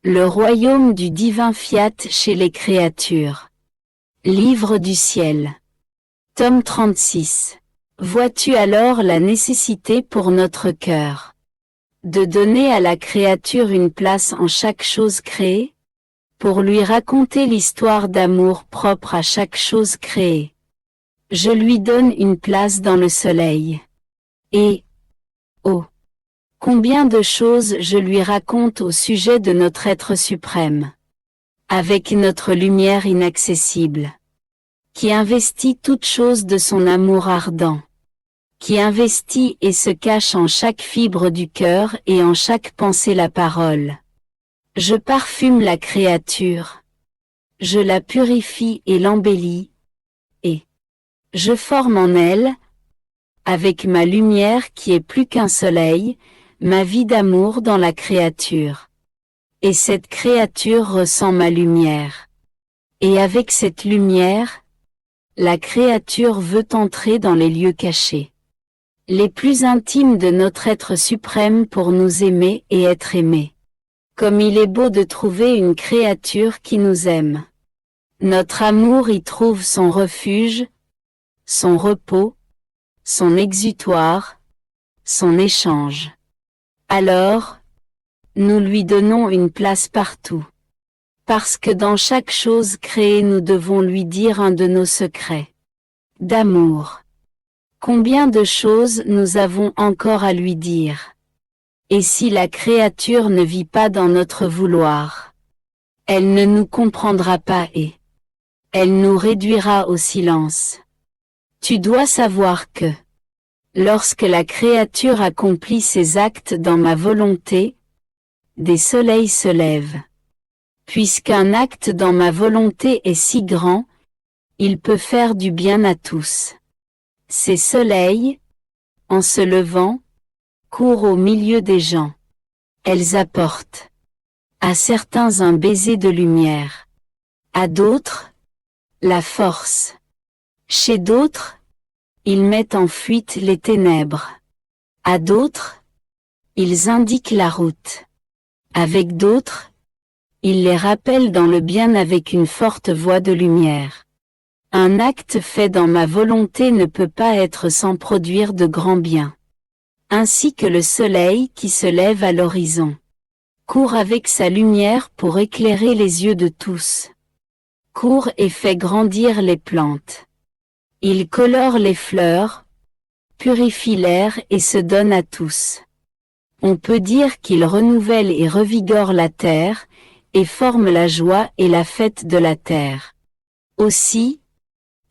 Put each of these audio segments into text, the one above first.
Le royaume du divin fiat chez les créatures. Livre du ciel. Tome 36. Vois-tu alors la nécessité pour notre cœur de donner à la créature une place en chaque chose créée, pour lui raconter l'histoire d'amour propre à chaque chose créée. Je lui donne une place dans le soleil. Et, oh, combien de choses je lui raconte au sujet de notre être suprême, avec notre lumière inaccessible, qui investit toute chose de son amour ardent, qui investit et se cache en chaque fibre du cœur et en chaque pensée la parole. Je parfume la créature, je la purifie et l'embellis, et je forme en elle, avec ma lumière qui est plus qu'un soleil, ma vie d'amour dans la créature. Et cette créature ressent ma lumière. Et avec cette lumière, la créature veut entrer dans les lieux cachés, les plus intimes de notre être suprême pour nous aimer et être aimé. Comme il est beau de trouver une créature qui nous aime. Notre amour y trouve son refuge, son repos, son exutoire, son échange. Alors, nous lui donnons une place partout. Parce que dans chaque chose créée nous devons lui dire un de nos secrets d'amour. Combien de choses nous avons encore à lui dire. Et si la créature ne vit pas dans notre vouloir, elle ne nous comprendra pas et elle nous réduira au silence. Tu dois savoir que, lorsque la créature accomplit ses actes dans ma volonté, des soleils se lèvent. Puisqu'un acte dans ma volonté est si grand, il peut faire du bien à tous. Ces soleils, en se levant, courent au milieu des gens. Elles apportent à certains un baiser de lumière, à d'autres, la force. Chez d'autres, ils mettent en fuite les ténèbres. À d'autres, ils indiquent la route. Avec d'autres, ils les rappellent dans le bien avec une forte voix de lumière. Un acte fait dans ma volonté ne peut pas être sans produire de grands biens. Ainsi que le soleil qui se lève à l'horizon court avec sa lumière pour éclairer les yeux de tous. Court et fait grandir les plantes. Il colore les fleurs, purifie l'air et se donne à tous. On peut dire qu'il renouvelle et revigore la terre, et forme la joie et la fête de la terre. Aussi,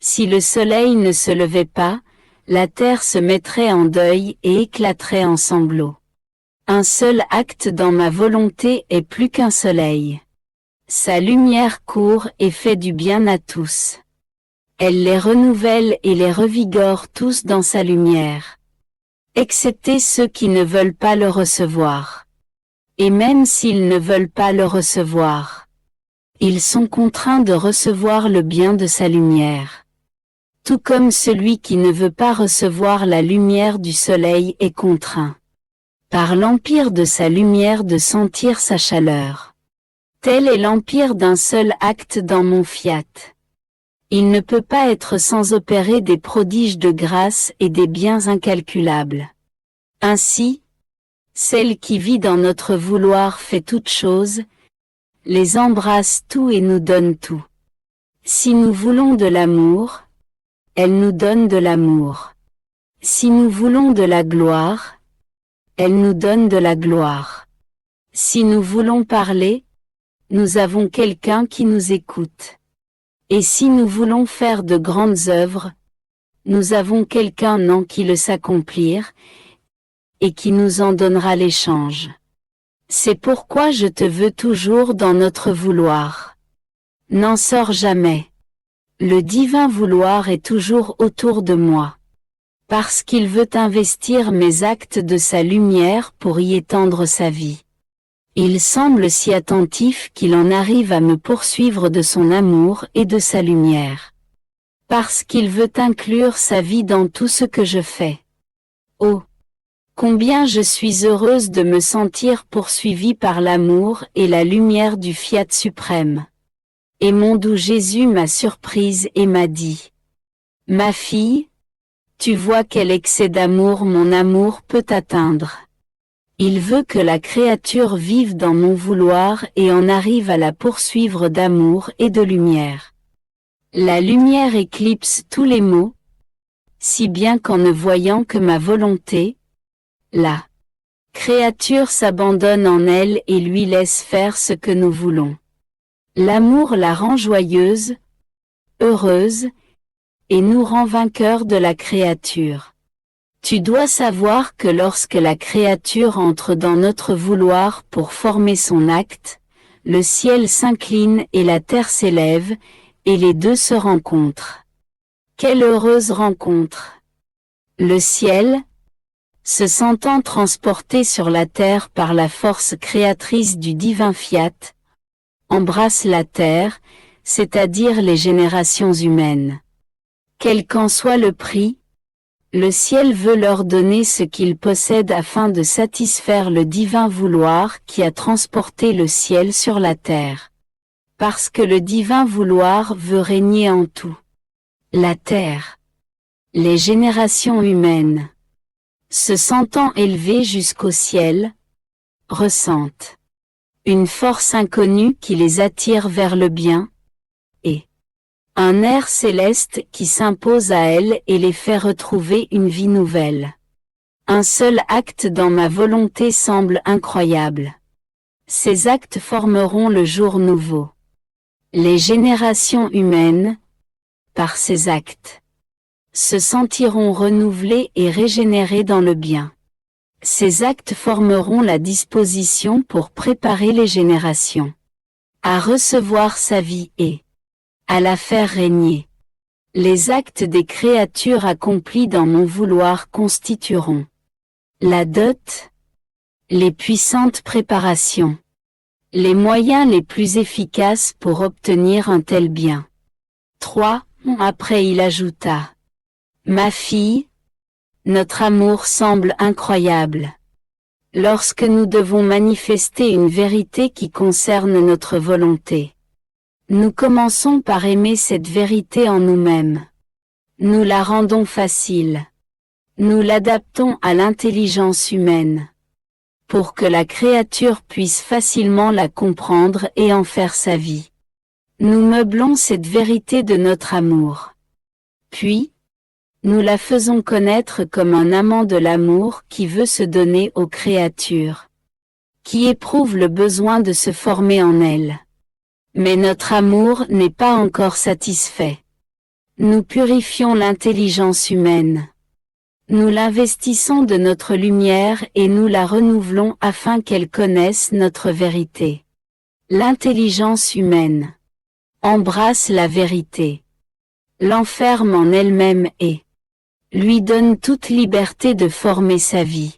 si le soleil ne se levait pas, la terre se mettrait en deuil et éclaterait en sanglots. Un seul acte dans ma volonté est plus qu'un soleil. Sa lumière court et fait du bien à tous. Elle les renouvelle et les revigore tous dans sa lumière. Excepté ceux qui ne veulent pas le recevoir. Et même s'ils ne veulent pas le recevoir, ils sont contraints de recevoir le bien de sa lumière. Tout comme celui qui ne veut pas recevoir la lumière du soleil est contraint, par l'empire de sa lumière, de sentir sa chaleur. Tel est l'empire d'un seul acte dans mon fiat. Il ne peut pas être sans opérer des prodiges de grâce et des biens incalculables. Ainsi, celle qui vit dans notre vouloir fait toutes choses, les embrasse tout et nous donne tout. Si nous voulons de l'amour, elle nous donne de l'amour. Si nous voulons de la gloire, elle nous donne de la gloire. Si nous voulons parler, nous avons quelqu'un qui nous écoute. Et si nous voulons faire de grandes œuvres, nous avons quelqu'un en qui le s'accomplir, et qui nous en donnera l'échange. C'est pourquoi je te veux toujours dans notre vouloir. N'en sors jamais. Le divin vouloir est toujours autour de moi. Parce qu'il veut investir mes actes de sa lumière pour y étendre sa vie. Il semble si attentif qu'il en arrive à me poursuivre de son amour et de sa lumière. Parce qu'il veut inclure sa vie dans tout ce que je fais. Oh! Combien je suis heureuse de me sentir poursuivie par l'amour et la lumière du Fiat suprême. Et mon doux Jésus m'a surprise et m'a dit: Ma fille, tu vois quel excès d'amour mon amour peut atteindre. Il veut que la créature vive dans mon vouloir et en arrive à la poursuivre d'amour et de lumière. La lumière éclipse tous les maux, si bien qu'en ne voyant que ma volonté, la créature s'abandonne en elle et lui laisse faire ce que nous voulons. L'amour la rend joyeuse, heureuse, et nous rend vainqueurs de la créature. Tu dois savoir que lorsque la créature entre dans notre vouloir pour former son acte, le ciel s'incline et la terre s'élève, et les deux se rencontrent. Quelle heureuse rencontre! Le ciel, se sentant transporté sur la terre par la force créatrice du divin Fiat, embrasse la terre, c'est-à-dire les générations humaines. Quel qu'en soit le prix, le ciel veut leur donner ce qu'ils possèdent afin de satisfaire le divin vouloir qui a transporté le ciel sur la terre. Parce que le divin vouloir veut régner en tout. La terre, les générations humaines, se sentant élevées jusqu'au ciel, ressentent une force inconnue qui les attire vers le bien, et un air céleste qui s'impose à elles et les fait retrouver une vie nouvelle. Un seul acte dans ma volonté semble incroyable. Ces actes formeront le jour nouveau. Les générations humaines, par ces actes, se sentiront renouvelées et régénérées dans le bien. Ces actes formeront la disposition pour préparer les générations à recevoir sa vie et à la faire régner. Les actes des créatures accomplis dans mon vouloir constitueront la dot, les puissantes préparations, les moyens les plus efficaces pour obtenir un tel bien. 3. Après il ajouta: Ma fille, notre amour semble incroyable. Lorsque nous devons manifester une vérité qui concerne notre volonté, nous commençons par aimer cette vérité en nous-mêmes. Nous la rendons facile. Nous l'adaptons à l'intelligence humaine, pour que la créature puisse facilement la comprendre et en faire sa vie. Nous meublons cette vérité de notre amour. Puis, nous la faisons connaître comme un amant de l'amour qui veut se donner aux créatures, qui éprouve le besoin de se former en elles. Mais notre amour n'est pas encore satisfait. Nous purifions l'intelligence humaine. Nous l'investissons de notre lumière et nous la renouvelons afin qu'elle connaisse notre vérité. L'intelligence humaine embrasse la vérité, l'enferme en elle-même et lui donne toute liberté de former sa vie,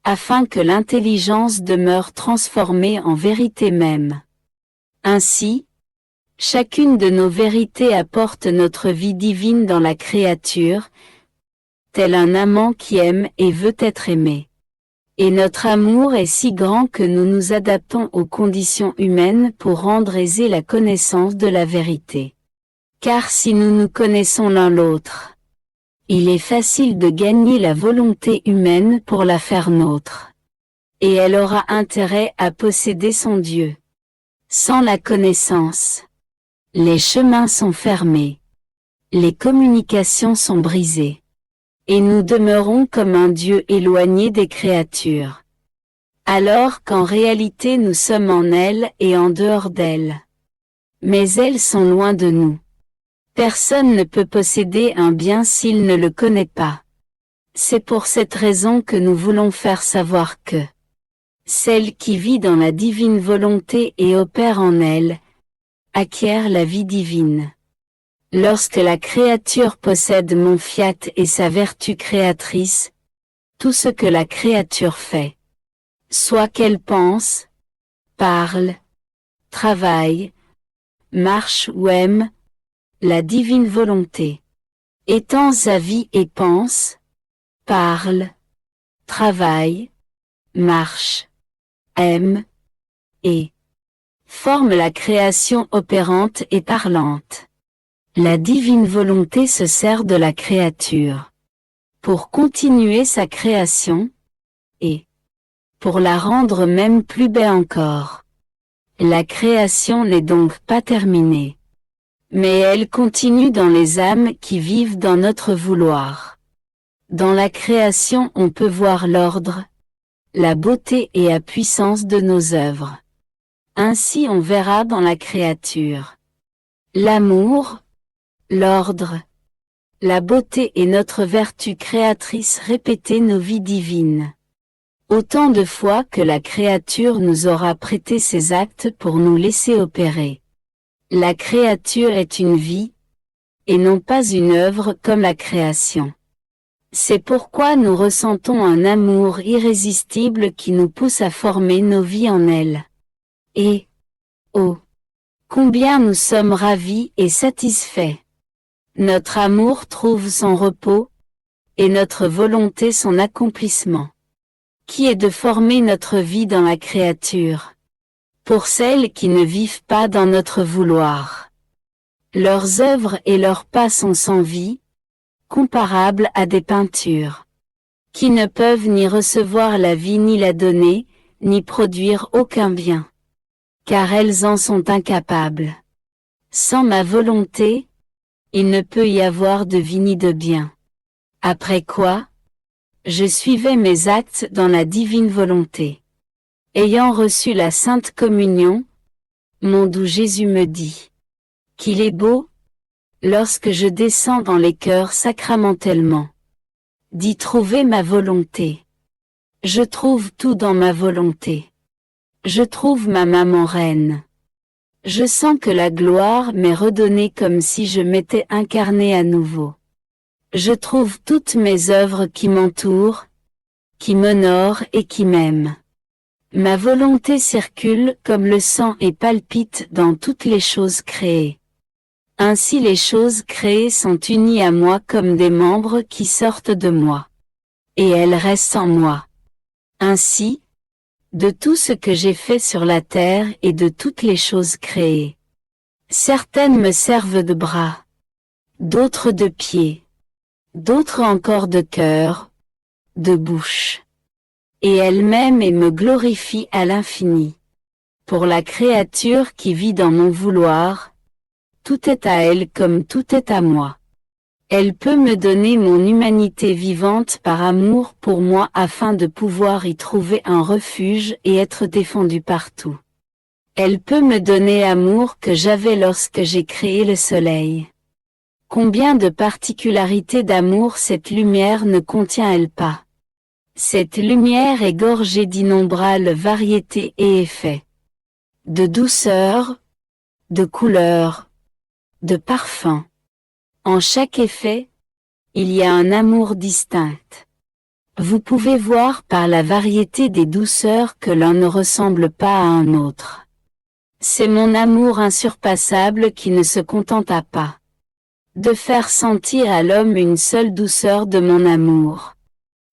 afin que l'intelligence demeure transformée en vérité même. Ainsi, chacune de nos vérités apporte notre vie divine dans la créature, tel un amant qui aime et veut être aimé. Et notre amour est si grand que nous nous adaptons aux conditions humaines pour rendre aisée la connaissance de la vérité. Car si nous nous connaissons l'un l'autre, il est facile de gagner la volonté humaine pour la faire nôtre. Et elle aura intérêt à posséder son Dieu. Sans la connaissance, les chemins sont fermés, les communications sont brisées, et nous demeurons comme un Dieu éloigné des créatures. Alors qu'en réalité nous sommes en elles et en dehors d'elles. Mais elles sont loin de nous. Personne ne peut posséder un bien s'il ne le connaît pas. C'est pour cette raison que nous voulons faire savoir que celle qui vit dans la divine volonté et opère en elle, acquiert la vie divine. Lorsque la créature possède mon fiat et sa vertu créatrice, tout ce que la créature fait, soit qu'elle pense, parle, travaille, marche ou aime, la divine volonté, étend sa vie et pense, parle, travaille, marche, aime, et forme la création opérante et parlante. La divine volonté se sert de la créature pour continuer sa création, et pour la rendre même plus belle encore. La création n'est donc pas terminée, mais elle continue dans les âmes qui vivent dans notre vouloir. Dans la création on peut voir l'ordre, la beauté et la puissance de nos œuvres. Ainsi on verra dans la créature l'amour, l'ordre, la beauté et notre vertu créatrice répéter nos vies divines. Autant de fois que la créature nous aura prêté ses actes pour nous laisser opérer. La créature est une vie, et non pas une œuvre comme la création. C'est pourquoi nous ressentons un amour irrésistible qui nous pousse à former nos vies en elle. Et, oh, combien nous sommes ravis et satisfaits. Notre amour trouve son repos, et notre volonté son accomplissement. Qui est de former notre vie dans la créature. Pour celles qui ne vivent pas dans notre vouloir. Leurs œuvres et leurs pas sont sans vie, comparables à des peintures, qui ne peuvent ni recevoir la vie ni la donner, ni produire aucun bien. Car elles en sont incapables. Sans ma volonté, il ne peut y avoir de vie ni de bien. Après quoi, je suivais mes actes dans la divine volonté. Ayant reçu la Sainte Communion, mon doux Jésus me dit qu'il est beau, lorsque je descends dans les cœurs sacramentellement, d'y trouver ma volonté. Je trouve tout dans ma volonté. Je trouve ma maman reine. Je sens que la gloire m'est redonnée comme si je m'étais incarné à nouveau. Je trouve toutes mes œuvres qui m'entourent, qui m'honorent et qui m'aiment. Ma volonté circule comme le sang et palpite dans toutes les choses créées. Ainsi les choses créées sont unies à moi comme des membres qui sortent de moi. Et elles restent en moi. Ainsi, de tout ce que j'ai fait sur la terre et de toutes les choses créées. Certaines me servent de bras, d'autres de pieds, d'autres encore de cœur, de bouche. Et elle m'aime et me glorifie à l'infini. Pour la créature qui vit dans mon vouloir, tout est à elle comme tout est à moi. Elle peut me donner mon humanité vivante par amour pour moi afin de pouvoir y trouver un refuge et être défendue partout. Elle peut me donner l'amour que j'avais lorsque j'ai créé le soleil. Combien de particularités d'amour cette lumière ne contient-elle pas? Cette lumière est gorgée d'innombrables variétés et effets. De douceur, de couleur, de parfum. En chaque effet, il y a un amour distinct. Vous pouvez voir par la variété des douceurs que l'un ne ressemble pas à un autre. C'est mon amour insurpassable qui ne se contenta pas de faire sentir à l'homme une seule douceur de mon amour,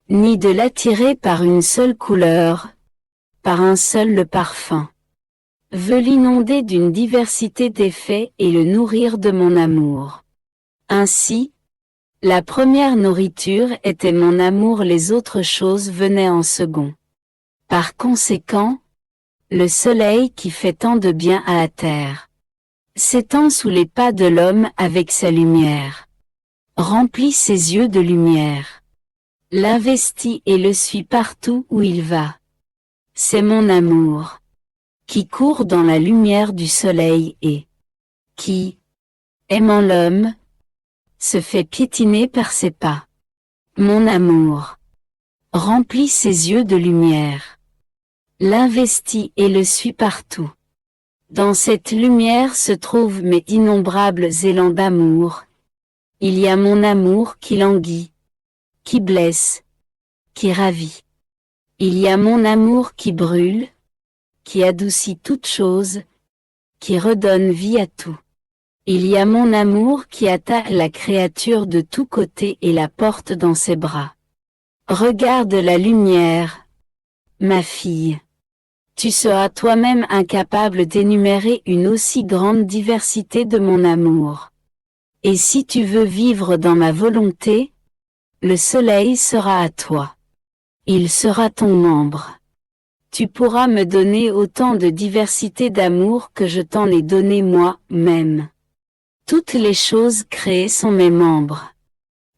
ni de l'attirer par une seule couleur, par un seul le parfum. Veut l'inonder d'une diversité d'effets et le nourrir de mon amour. Ainsi, la première nourriture était mon amour, les autres choses venaient en second. Par conséquent, le soleil qui fait tant de bien à la terre s'étend sous les pas de l'homme avec sa lumière, remplit ses yeux de lumière, l'investit et le suit partout où il va. C'est mon amour, qui court dans la lumière du soleil et qui, aimant l'homme, se fait piétiner par ses pas. Mon amour remplit ses yeux de lumière, l'investit et le suit partout. Dans cette lumière se trouvent mes innombrables élans d'amour. Il y a mon amour qui languit, qui blesse, qui ravit. Il y a mon amour qui brûle, qui adoucit toute chose, qui redonne vie à tout. Il y a mon amour qui attaque la créature de tous côtés et la porte dans ses bras. Regarde la lumière, ma fille. Tu seras toi-même incapable d'énumérer une aussi grande diversité de mon amour. Et si tu veux vivre dans ma volonté, le soleil sera à toi. Il sera ton membre. Tu pourras me donner autant de diversité d'amour que je t'en ai donné moi-même. Toutes les choses créées sont mes membres.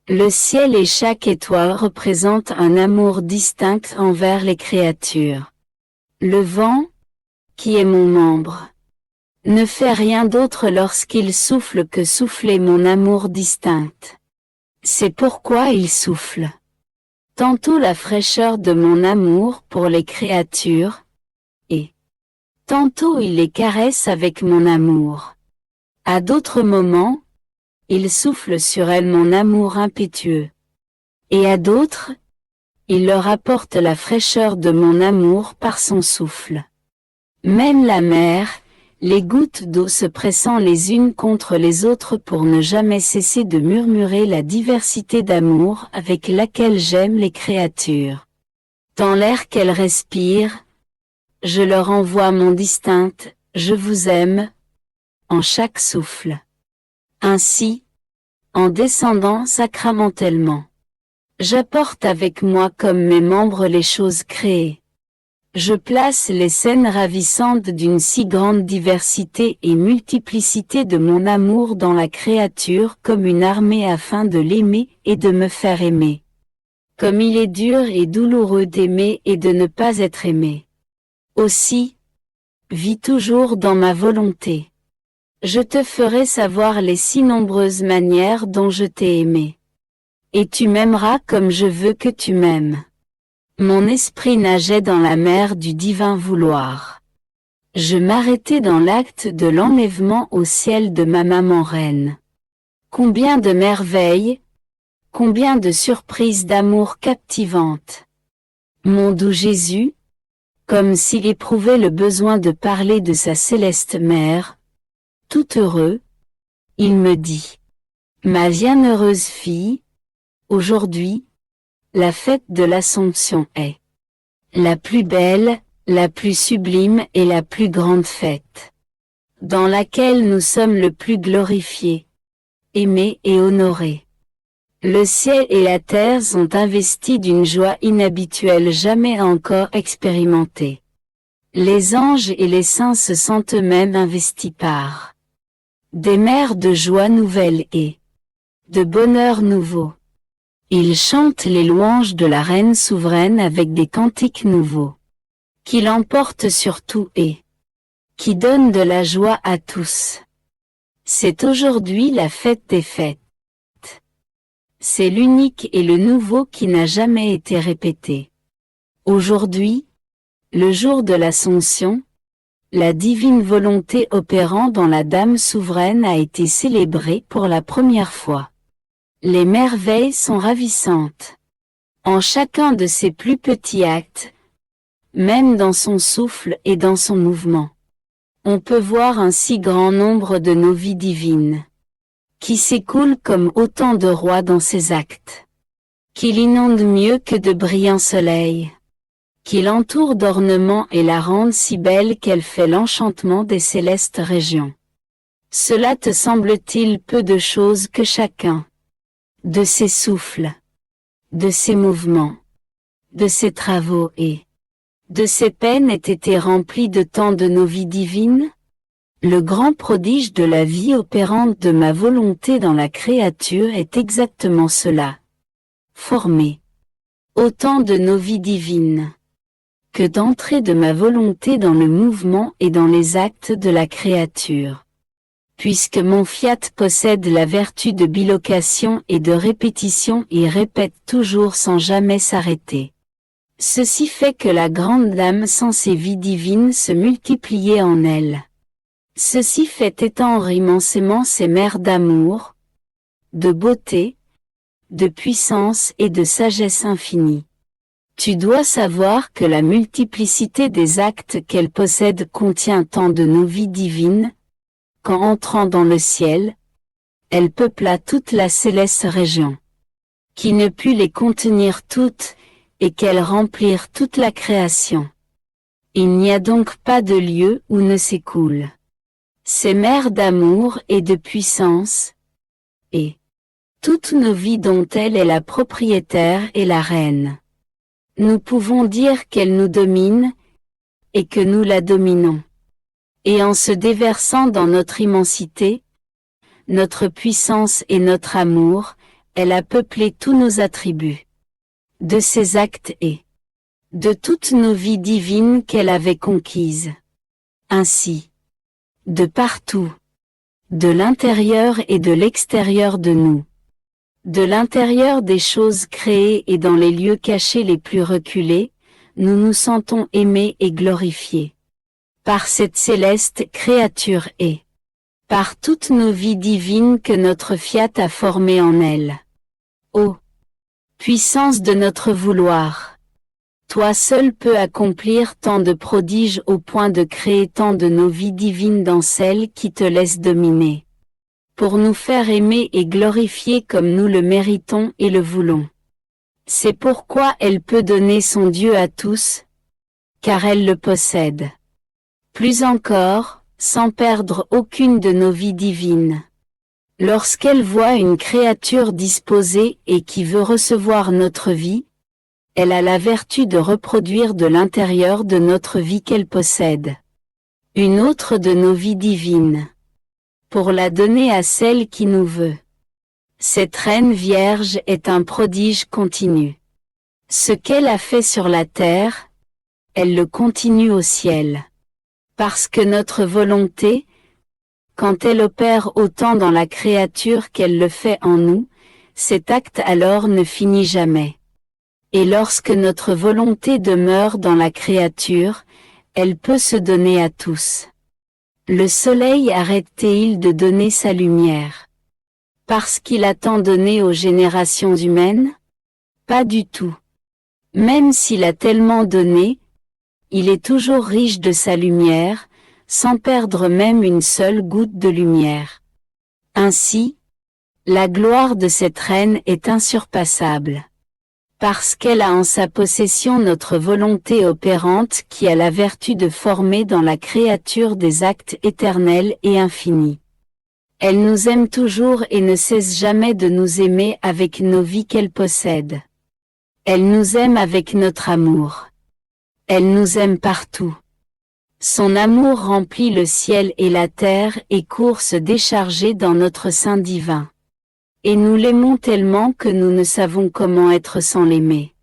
Le ciel et chaque étoile représentent un amour distinct envers les créatures. Le vent, qui est mon membre, ne fait rien d'autre lorsqu'il souffle que souffler mon amour distinct. C'est pourquoi il souffle. Tantôt la fraîcheur de mon amour pour les créatures, et tantôt il les caresse avec mon amour. À d'autres moments, il souffle sur elles mon amour impétueux. Et à d'autres, il leur apporte la fraîcheur de mon amour par son souffle. Même la mer, les gouttes d'eau se pressant les unes contre les autres pour ne jamais cesser de murmurer la diversité d'amour avec laquelle j'aime les créatures. Dans l'air qu'elles respirent, je leur envoie mon distinct « Je vous aime » en chaque souffle. Ainsi, en descendant sacramentellement, j'apporte avec moi comme mes membres les choses créées. Je place les scènes ravissantes d'une si grande diversité et multiplicité de mon amour dans la créature comme une armée afin de l'aimer et de me faire aimer. Comme il est dur et douloureux d'aimer et de ne pas être aimé. Aussi, vis toujours dans ma volonté. Je te ferai savoir les si nombreuses manières dont je t'ai aimé. Et tu m'aimeras comme je veux que tu m'aimes. Mon esprit nageait dans la mer du divin vouloir. Je m'arrêtais dans l'acte de l'enlèvement au ciel de ma maman reine. Combien de merveilles, combien de surprises d'amour captivantes. Mon doux Jésus, comme s'il éprouvait le besoin de parler de sa céleste mère, tout heureux, il me dit, ma bienheureuse fille, aujourd'hui, la fête de l'Assomption est la plus belle, la plus sublime et la plus grande fête, dans laquelle nous sommes le plus glorifiés, aimés et honorés. Le ciel et la terre sont investis d'une joie inhabituelle jamais encore expérimentée. Les anges et les saints se sentent eux-mêmes investis par des mers de joie nouvelle et de bonheur nouveau. Ils chantent les louanges de la Reine souveraine avec des cantiques nouveaux, qui l'emportent sur tout et qui donnent de la joie à tous. C'est aujourd'hui la fête des fêtes. C'est l'unique et le nouveau qui n'a jamais été répété. Aujourd'hui, le jour de l'Assomption, la divine volonté opérant dans la Dame souveraine a été célébrée pour la première fois. Les merveilles sont ravissantes. En chacun de ses plus petits actes, même dans son souffle et dans son mouvement, on peut voir un si grand nombre de nos vies divines, qui s'écoulent comme autant de rois dans ses actes, qui l'inondent mieux que de brillants soleils, qui l'entourent d'ornements et la rendent si belle qu'elle fait l'enchantement des célestes régions. Cela te semble-t-il peu de chose que chacun de ses souffles, de ses mouvements, de ses travaux et de ses peines ait été rempli de tant de nos vies divines? Le grand prodige de la vie opérante de ma volonté dans la créature est exactement cela. Former autant de nos vies divines, que d'entrer de ma volonté dans le mouvement et dans les actes de la créature. Puisque mon fiat possède la vertu de bilocation et de répétition et répète toujours sans jamais s'arrêter. Ceci fait que la grande dame sent ses vies divines se multiplier en elle. Ceci fait étendre immensément ses mers d'amour, de beauté, de puissance et de sagesse infinie. Tu dois savoir que la multiplicité des actes qu'elle possède contient tant de nos vies divines, qu'en entrant dans le ciel, elle peupla toute la céleste région. qui ne put les contenir toutes, et qu'elles remplirent toute la création. Il n'y a donc pas de lieu où ne s'écoule ces mers d'amour et de puissance, et toutes nos vies dont elle est la propriétaire et la reine. Nous pouvons dire qu'elle nous domine, et que nous la dominons. Et en se déversant dans notre immensité, notre puissance et notre amour, elle a peuplé tous nos attributs. De ses actes et de toutes nos vies divines qu'elle avait conquises. Ainsi, de partout, de l'intérieur et de l'extérieur de nous, de l'intérieur des choses créées et dans les lieux cachés les plus reculés, nous nous sentons aimés et glorifiés par cette céleste créature et par toutes nos vies divines que notre fiat a formées en elle. Ô puissance de notre vouloir! Toi seul peux accomplir tant de prodiges au point de créer tant de nos vies divines dans celles qui te laissent dominer, pour nous faire aimer et glorifier comme nous le méritons et le voulons. C'est pourquoi elle peut donner son Dieu à tous, car elle le possède. Plus encore, sans perdre aucune de nos vies divines. Lorsqu'elle voit une créature disposée et qui veut recevoir notre vie, elle a la vertu de reproduire de l'intérieur de notre vie qu'elle possède une autre de nos vies divines, pour la donner à celle qui nous veut. Cette Reine Vierge est un prodige continu. Ce qu'elle a fait sur la terre, elle le continue au ciel. Parce que notre volonté, quand elle opère autant dans la créature qu'elle le fait en nous, cet acte alors ne finit jamais. Et lorsque notre volonté demeure dans la créature, elle peut se donner à tous. Le soleil arrête-t-il de donner sa lumière parce qu'il a tant donné aux générations humaines? Pas du tout. Même s'il a tellement donné, il est toujours riche de sa lumière, sans perdre même une seule goutte de lumière. Ainsi, la gloire de cette reine est insurpassable. Parce qu'elle a en sa possession notre volonté opérante qui a la vertu de former dans la créature des actes éternels et infinis. Elle nous aime toujours et ne cesse jamais de nous aimer avec nos vies qu'elle possède. Elle nous aime avec notre amour. Elle nous aime partout. Son amour remplit le ciel et la terre et court se décharger dans notre sein divin. Et nous l'aimons tellement que nous ne savons comment être sans l'aimer.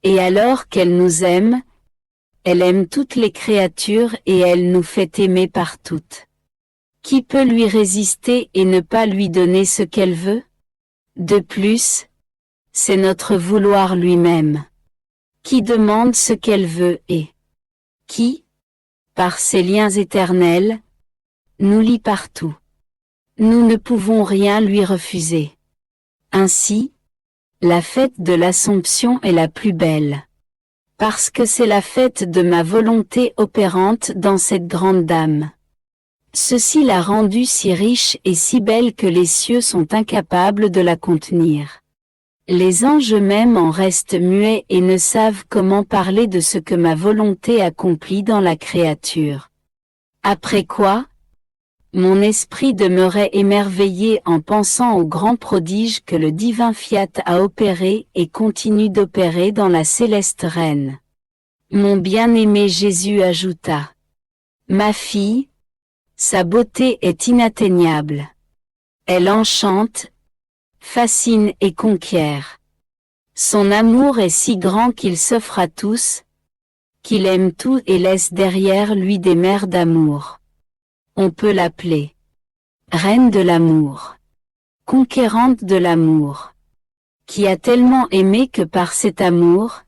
Et alors qu'elle nous aime, elle aime toutes les créatures et elle nous fait aimer par toutes. Qui peut lui résister et ne pas lui donner ce qu'elle veut? De plus, c'est notre vouloir lui-même qui demande ce qu'elle veut et qui, par ses liens éternels, nous lie partout. Nous ne pouvons rien lui refuser. Ainsi, la fête de l'Assomption est la plus belle. Parce que c'est la fête de ma volonté opérante dans cette grande dame. Ceci l'a rendue si riche et si belle que les cieux sont incapables de la contenir. Les anges même en restent muets et ne savent comment parler de ce que ma volonté accomplit dans la créature. Après quoi, mon esprit demeurait émerveillé en pensant aux grands prodiges que le divin Fiat a opérés et continue d'opérer dans la céleste Reine. Mon bien-aimé Jésus ajouta: Ma fille, sa beauté est inatteignable. Elle enchante, fascine et conquiert. Son amour est si grand qu'il s'offre à tous, qu'il aime tout et laisse derrière lui des mers d'amour. On peut l'appeler Reine de l'amour, conquérante de l'amour, qui a tellement aimé que par cet amour,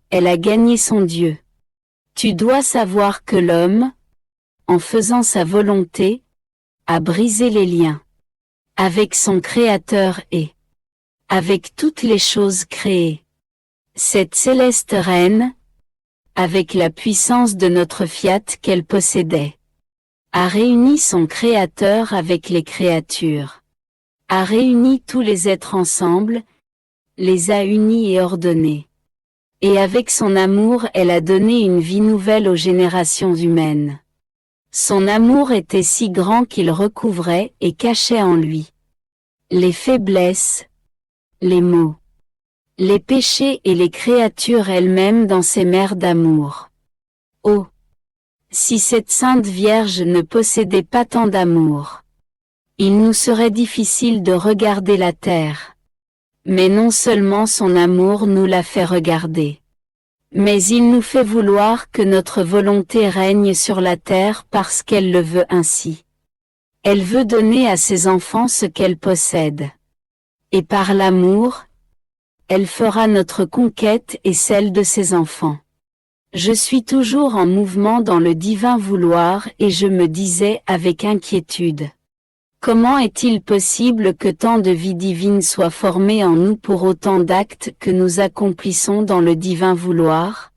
elle a gagné son Dieu. Tu dois savoir que l'homme, en faisant sa volonté, a brisé les liens avec son Créateur et avec toutes les choses créées. Cette céleste Reine, avec la puissance de notre Fiat qu'elle possédait, a réuni son Créateur avec les créatures, a réuni tous les êtres ensemble, les a unis et ordonnés. Et avec son amour elle a donné une vie nouvelle aux générations humaines. Son amour était si grand qu'il recouvrait et cachait en lui les faiblesses, les maux, les péchés et les créatures elles-mêmes dans ses mers d'amour. Oh! Si cette Sainte Vierge ne possédait pas tant d'amour, il nous serait difficile de regarder la terre. Mais non seulement son amour nous l'a fait regarder, mais il nous fait vouloir que notre volonté règne sur la terre parce qu'elle le veut ainsi. Elle veut donner à ses enfants ce qu'elle possède. Et par l'amour, elle fera notre conquête et celle de ses enfants. Je suis toujours en mouvement dans le divin vouloir et je me disais avec inquiétude. Comment est-il possible que tant de vie divine soit formée en nous pour autant d'actes que nous accomplissons dans le divin vouloir?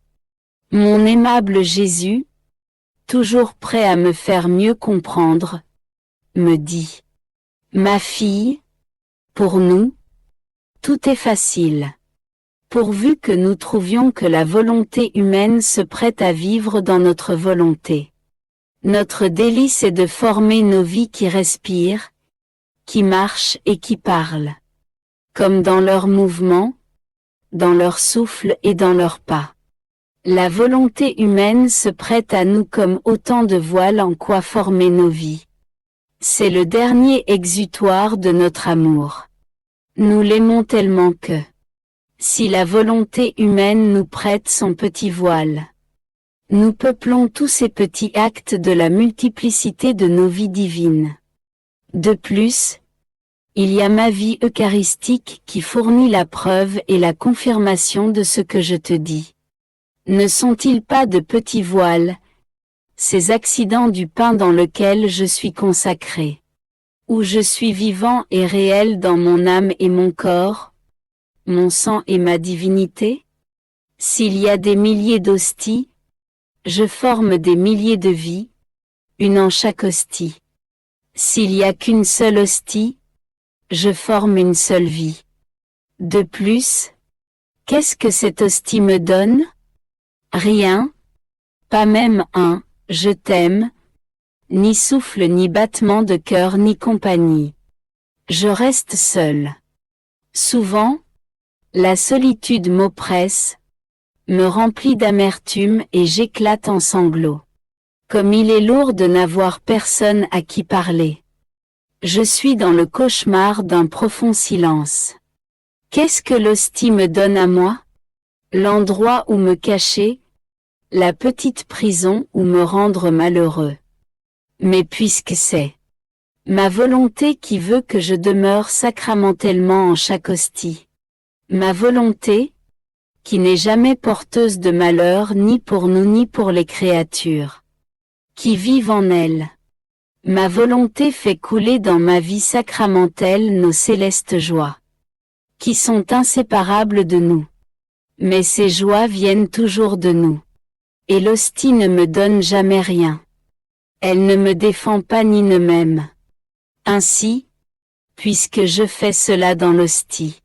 Mon aimable Jésus, toujours prêt à me faire mieux comprendre, me dit: Ma fille, pour nous, tout est facile. Pourvu que nous trouvions que la volonté humaine se prête à vivre dans notre volonté. Notre délice est de former nos vies qui respirent, qui marchent et qui parlent. Comme dans leurs mouvements, dans leur souffle et dans leurs pas. La volonté humaine se prête à nous comme autant de voiles en quoi former nos vies. C'est le dernier exutoire de notre amour. Nous l'aimons tellement que, si la volonté humaine nous prête son petit voile, nous peuplons tous ces petits actes de la multiplicité de nos vies divines. De plus, il y a ma vie eucharistique qui fournit la preuve et la confirmation de ce que je te dis. Ne sont-ils pas de petits voiles, ces accidents du pain dans lequel je suis consacré, où je suis vivant et réel dans mon âme et mon corps, mon sang et ma divinité? S'il y a des milliers d'hosties, je forme des milliers de vies, une en chaque hostie. S'il y a qu'une seule hostie, je forme une seule vie. De plus, qu'est-ce que cette hostie me donne? Rien, pas même un « je t'aime », ni souffle ni battement de cœur ni compagnie. Je reste seul. Souvent, la solitude m'oppresse, me remplit d'amertume et j'éclate en sanglots. Comme il est lourd de n'avoir personne à qui parler. Je suis dans le cauchemar d'un profond silence. Qu'est-ce que l'hostie me donne à moi? L'endroit où me cacher, la petite prison où me rendre malheureux. Mais puisque c'est ma volonté qui veut que je demeure sacramentellement en chaque hostie, ma volonté, qui n'est jamais porteuse de malheur ni pour nous ni pour les créatures qui vivent en elle. Ma volonté fait couler dans ma vie sacramentelle nos célestes joies, qui sont inséparables de nous. Mais ces joies viennent toujours de nous. Et l'hostie ne me donne jamais rien. Elle ne me défend pas ni ne m'aime. Ainsi, puisque je fais cela dans l'hostie,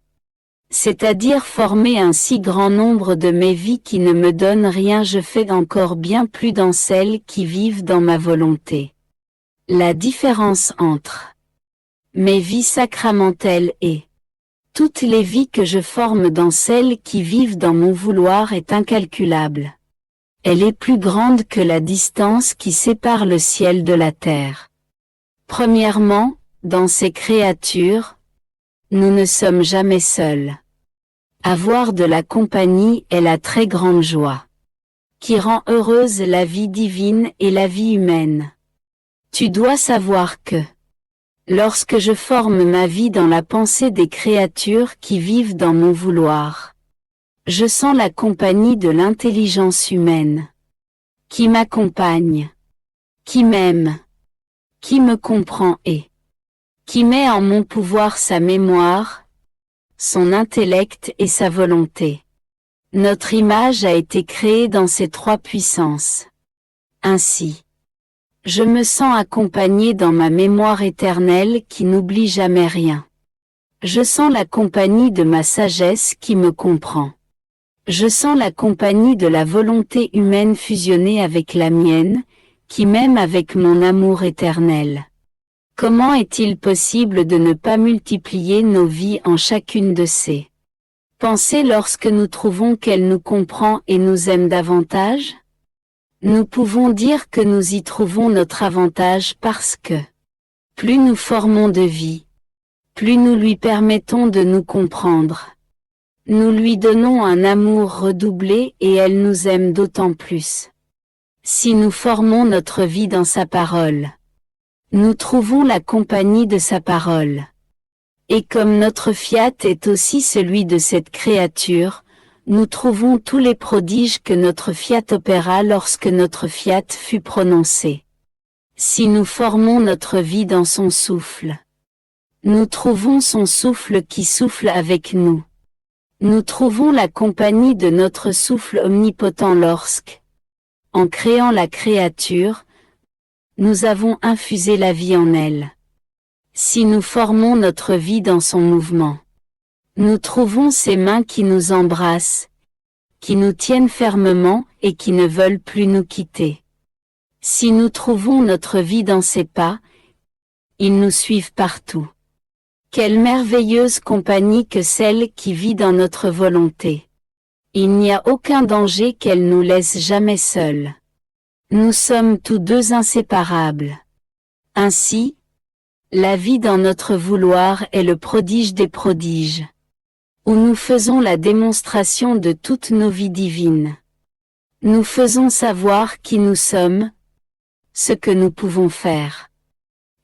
c'est-à-dire former un si grand nombre de mes vies qui ne me donnent rien, je fais encore bien plus dans celles qui vivent dans ma volonté. La différence entre mes vies sacramentelles et toutes les vies que je forme dans celles qui vivent dans mon vouloir est incalculable. Elle est plus grande que la distance qui sépare le ciel de la terre. Premièrement, dans ces créatures, nous ne sommes jamais seuls. Avoir de la compagnie est la très grande joie, qui rend heureuse la vie divine et la vie humaine. Tu dois savoir que, lorsque je forme ma vie dans la pensée des créatures qui vivent dans mon vouloir, je sens la compagnie de l'intelligence humaine, qui m'accompagne, qui m'aime, qui me comprend et qui met en mon pouvoir sa mémoire, son intellect et sa volonté. Notre image a été créée dans ces trois puissances. Ainsi, je me sens accompagné dans ma mémoire éternelle qui n'oublie jamais rien. Je sens la compagnie de ma sagesse qui me comprend. Je sens la compagnie de la volonté humaine fusionnée avec la mienne, qui m'aime avec mon amour éternel. Comment est-il possible de ne pas multiplier nos vies en chacune de ces pensées lorsque nous trouvons qu'elle nous comprend et nous aime davantage? Nous pouvons dire que nous y trouvons notre avantage parce que plus nous formons de vie, plus nous lui permettons de nous comprendre. Nous lui donnons un amour redoublé et elle nous aime d'autant plus. Si nous formons notre vie dans sa parole, nous trouvons la compagnie de sa parole. Et comme notre fiat est aussi celui de cette créature, nous trouvons tous les prodiges que notre fiat opéra lorsque notre fiat fut prononcé. Si nous formons notre vie dans son souffle, nous trouvons son souffle qui souffle avec nous. Nous trouvons la compagnie de notre souffle omnipotent lorsque, en créant la créature, nous avons infusé la vie en elle. Si nous formons notre vie dans son mouvement, nous trouvons ses mains qui nous embrassent, qui nous tiennent fermement et qui ne veulent plus nous quitter. Si nous trouvons notre vie dans ses pas, ils nous suivent partout. Quelle merveilleuse compagnie que celle qui vit dans notre volonté. Il n'y a aucun danger qu'elle nous laisse jamais seuls. Nous sommes tous deux inséparables. Ainsi, la vie dans notre vouloir est le prodige des prodiges, où nous faisons la démonstration de toutes nos vies divines. Nous faisons savoir qui nous sommes, ce que nous pouvons faire.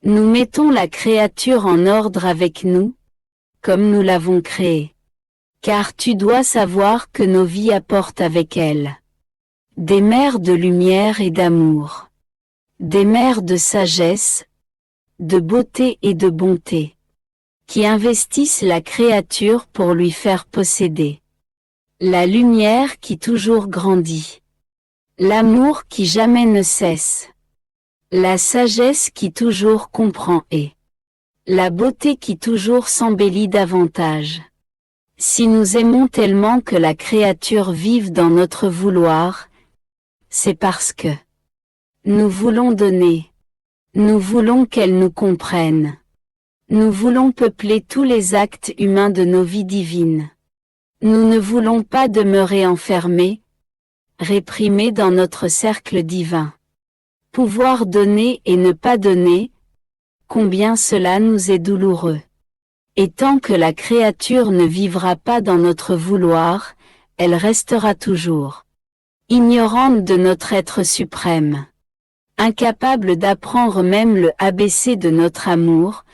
Nous mettons la créature en ordre avec nous, comme nous l'avons créée. Car tu dois savoir que nos vies apportent avec elles des mers de lumière et d'amour, des mers de sagesse, de beauté et de bonté, qui investissent la créature pour lui faire posséder la lumière qui toujours grandit, l'amour qui jamais ne cesse, la sagesse qui toujours comprend et la beauté qui toujours s'embellit davantage. Si nous aimons tellement que la créature vive dans notre vouloir, c'est parce que nous voulons donner, nous voulons qu'elle nous comprenne. Nous voulons peupler tous les actes humains de nos vies divines. Nous ne voulons pas demeurer enfermés, réprimés dans notre cercle divin. Pouvoir donner et ne pas donner, combien cela nous est douloureux. Et tant que la créature ne vivra pas dans notre vouloir, elle restera toujours ignorante de notre être suprême, incapable d'apprendre même le ABC de notre amour,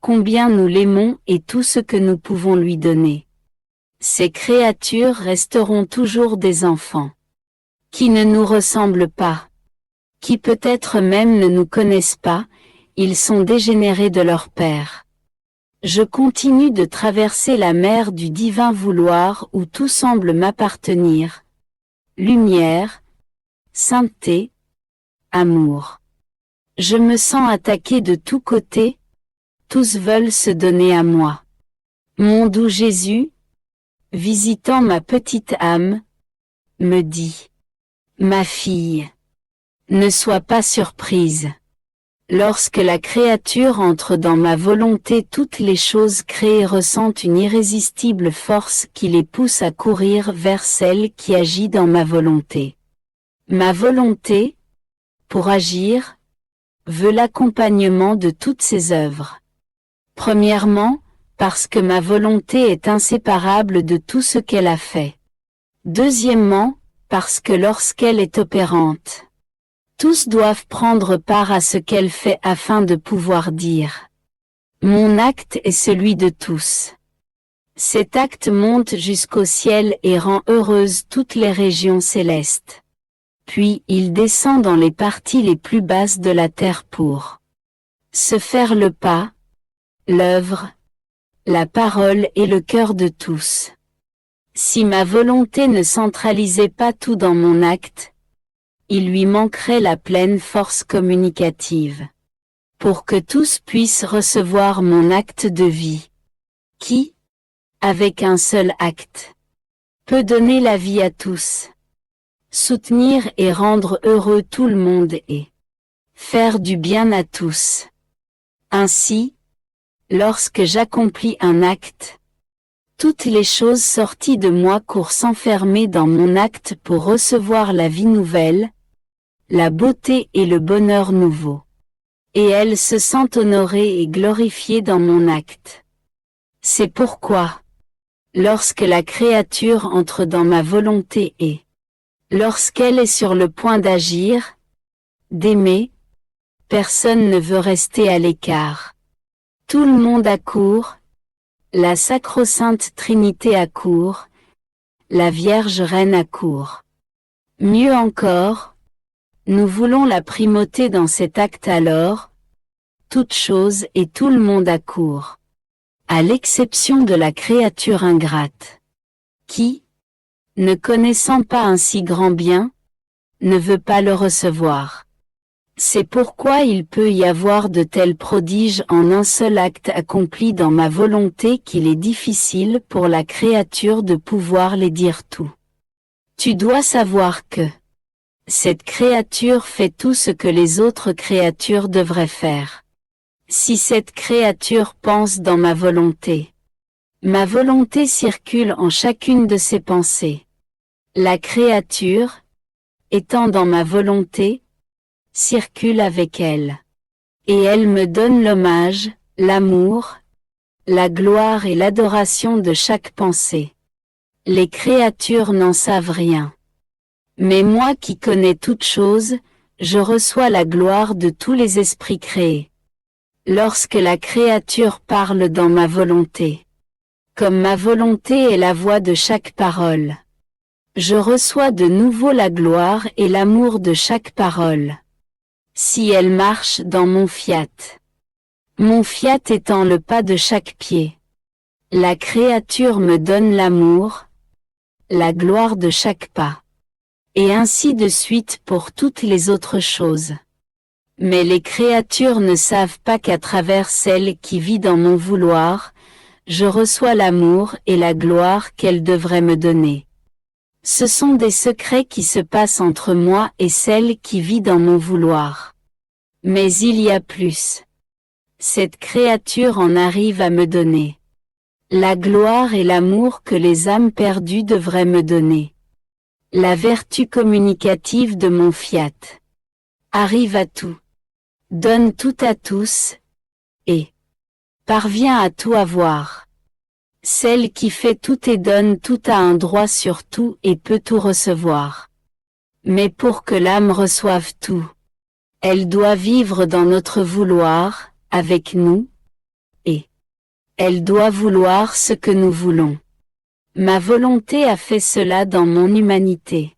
combien nous l'aimons et tout ce que nous pouvons lui donner. Ces créatures resteront toujours des enfants, qui ne nous ressemblent pas, qui peut-être même ne nous connaissent pas, ils sont dégénérés de leur père. Je continue de traverser la mer du divin vouloir où tout semble m'appartenir. Lumière, sainteté, amour. Je me sens attaqué de tous côtés, tous veulent se donner à moi. Mon doux Jésus, visitant ma petite âme, me dit, ma fille, ne sois pas surprise. Lorsque la créature entre dans ma volonté, toutes les choses créées ressentent une irrésistible force qui les pousse à courir vers celle qui agit dans ma volonté. Ma volonté, pour agir, veut l'accompagnement de toutes ses œuvres. Premièrement, parce que ma volonté est inséparable de tout ce qu'elle a fait. Deuxièmement, parce que lorsqu'elle est opérante, tous doivent prendre part à ce qu'elle fait afin de pouvoir dire « Mon acte est celui de tous ». Cet acte monte jusqu'au ciel et rend heureuses toutes les régions célestes. Puis il descend dans les parties les plus basses de la terre pour se faire le pas, l'œuvre, la parole et le cœur de tous. Si ma volonté ne centralisait pas tout dans mon acte, il lui manquerait la pleine force communicative. Pour que tous puissent recevoir mon acte de vie, qui, avec un seul acte, peut donner la vie à tous, soutenir et rendre heureux tout le monde et faire du bien à tous. Ainsi, lorsque j'accomplis un acte, toutes les choses sorties de moi courent s'enfermer dans mon acte pour recevoir la vie nouvelle, la beauté et le bonheur nouveau. Et elles se sentent honorées et glorifiées dans mon acte. C'est pourquoi, lorsque la créature entre dans ma volonté et lorsqu'elle est sur le point d'agir, d'aimer, personne ne veut rester à l'écart. Tout le monde accourt, la sacro-sainte Trinité accourt, la Vierge Reine accourt. Mieux encore, nous voulons la primauté dans cet acte alors, toute chose et tout le monde accourt, à l'exception de la créature ingrate, qui, ne connaissant pas un si grand bien, ne veut pas le recevoir. C'est pourquoi il peut y avoir de tels prodiges en un seul acte accompli dans ma volonté qu'il est difficile pour la créature de pouvoir les dire tout. Tu dois savoir que cette créature fait tout ce que les autres créatures devraient faire. Si cette créature pense dans ma volonté circule en chacune de ses pensées. La créature, étant dans ma volonté, circule avec elle. Et elle me donne l'hommage, l'amour, la gloire et l'adoration de chaque pensée. Les créatures n'en savent rien. Mais moi qui connais toutes choses, je reçois la gloire de tous les esprits créés. Lorsque la créature parle dans ma volonté, comme ma volonté est la voix de chaque parole, je reçois de nouveau la gloire et l'amour de chaque parole. Si elle marche dans mon fiat étant le pas de chaque pied, la créature me donne l'amour, la gloire de chaque pas, et ainsi de suite pour toutes les autres choses. Mais les créatures ne savent pas qu'à travers celle qui vit dans mon vouloir, je reçois l'amour et la gloire qu'elle devrait me donner. Ce sont des secrets qui se passent entre moi et celle qui vit dans mon vouloir. Mais il y a plus. Cette créature en arrive à me donner la gloire et l'amour que les âmes perdues devraient me donner. La vertu communicative de mon fiat arrive à tout, donne tout à tous, et parvient à tout avoir. Celle qui fait tout et donne tout a un droit sur tout et peut tout recevoir. Mais pour que l'âme reçoive tout, elle doit vivre dans notre vouloir, avec nous, et elle doit vouloir ce que nous voulons. Ma volonté a fait cela dans mon humanité.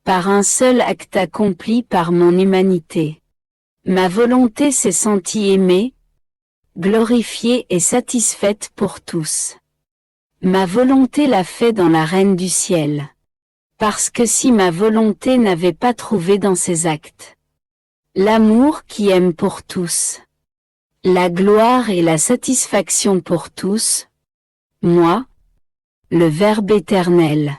Par un seul acte accompli par mon humanité. Ma volonté s'est sentie aimée, glorifiée et satisfaite pour tous. Ma volonté l'a fait dans la Reine du ciel. Parce que si ma volonté n'avait pas trouvé dans ses actes l'amour qui aime pour tous, la gloire et la satisfaction pour tous, moi, le Verbe éternel,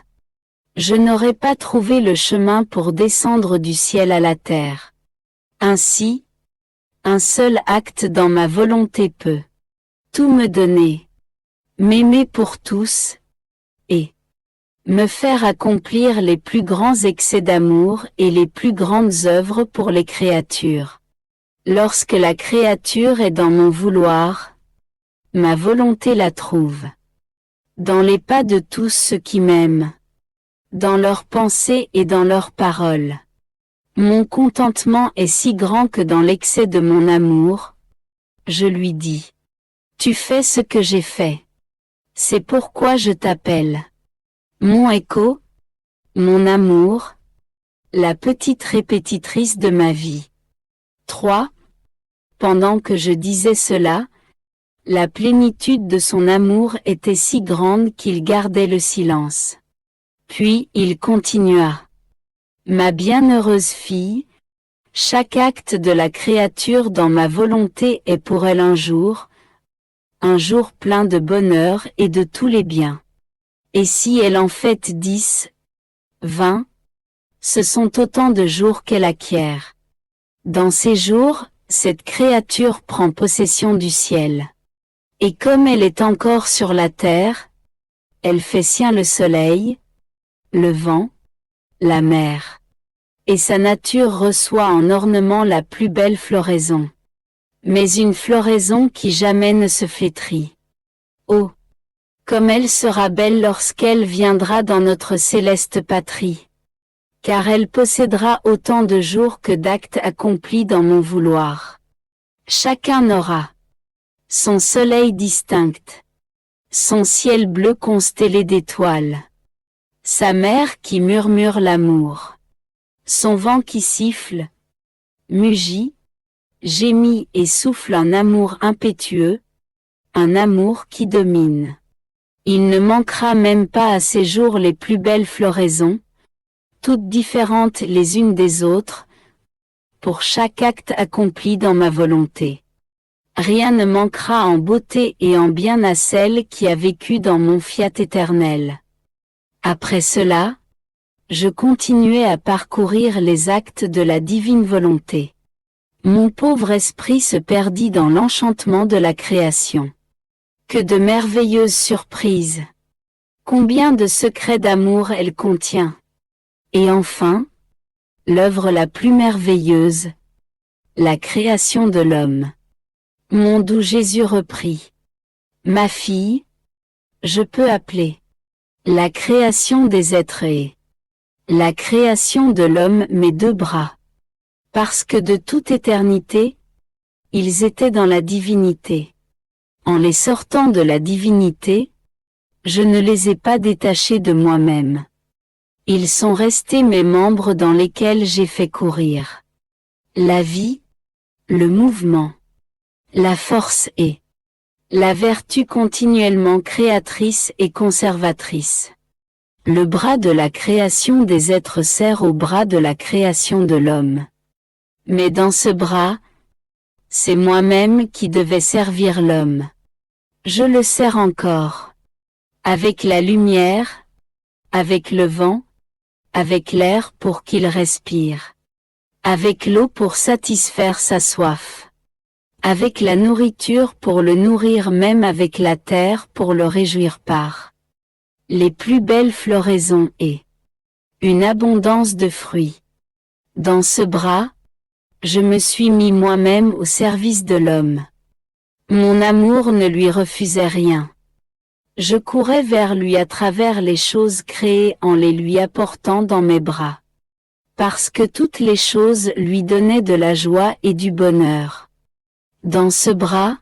je n'aurais pas trouvé le chemin pour descendre du ciel à la terre. Ainsi, un seul acte dans ma volonté peut tout me donner, m'aimer pour tous, et me faire accomplir les plus grands excès d'amour et les plus grandes œuvres pour les créatures. Lorsque la créature est dans mon vouloir, ma volonté la trouve. Dans les pas de tous ceux qui m'aiment, dans leurs pensées et dans leurs paroles. Mon contentement est si grand que dans l'excès de mon amour, je lui dis, tu fais ce que j'ai fait. C'est pourquoi je t'appelle. Mon écho, mon amour, la petite répétitrice de ma vie. 3. Pendant que je disais cela, la plénitude de son amour était si grande qu'il gardait le silence. Puis il continua. Ma bienheureuse fille, chaque acte de la créature dans ma volonté est pour elle un jour, un jour plein de bonheur et de tous les biens. Et si elle en fait 10, 20, ce sont autant de jours qu'elle acquiert. Dans ces jours, cette créature prend possession du ciel. Et comme elle est encore sur la terre, elle fait sien le soleil, le vent, la mer. Et sa nature reçoit en ornement la plus belle floraison. Mais une floraison qui jamais ne se flétrit. Oh! Comme elle sera belle lorsqu'elle viendra dans notre céleste patrie. Car elle possédera autant de jours que d'actes accomplis dans mon vouloir. Chacun aura son soleil distinct, son ciel bleu constellé d'étoiles, sa mer qui murmure l'amour, son vent qui siffle, mugit, gémit et souffle un amour impétueux, un amour qui domine. Il ne manquera même pas à ces jours les plus belles floraisons, toutes différentes les unes des autres, pour chaque acte accompli dans ma volonté. Rien ne manquera en beauté et en bien à celle qui a vécu dans mon fiat éternel. Après cela, je continuai à parcourir les actes de la divine volonté. Mon pauvre esprit se perdit dans l'enchantement de la création. Que de merveilleuses surprises! Combien de secrets d'amour elle contient! Et enfin, l'œuvre la plus merveilleuse, la création de l'homme. Mon doux Jésus reprit. Ma fille, je peux appeler la création des êtres et la création de l'homme mes deux bras. Parce que de toute éternité, ils étaient dans la divinité. En les sortant de la divinité, je ne les ai pas détachés de moi-même. Ils sont restés mes membres dans lesquels j'ai fait courir la vie, le mouvement, la force et la vertu continuellement créatrice et conservatrice. Le bras de la création des êtres sert au bras de la création de l'homme. Mais dans ce bras, c'est moi-même qui devais servir l'homme. Je le sers encore. Avec la lumière, avec le vent, avec l'air pour qu'il respire. Avec l'eau pour satisfaire sa soif. Avec la nourriture pour le nourrir, même avec la terre pour le réjouir par les plus belles floraisons et une abondance de fruits. Dans ce bras, je me suis mis moi-même au service de l'homme. Mon amour ne lui refusait rien. Je courais vers lui à travers les choses créées en les lui apportant dans mes bras. Parce que toutes les choses lui donnaient de la joie et du bonheur. Dans ce bras,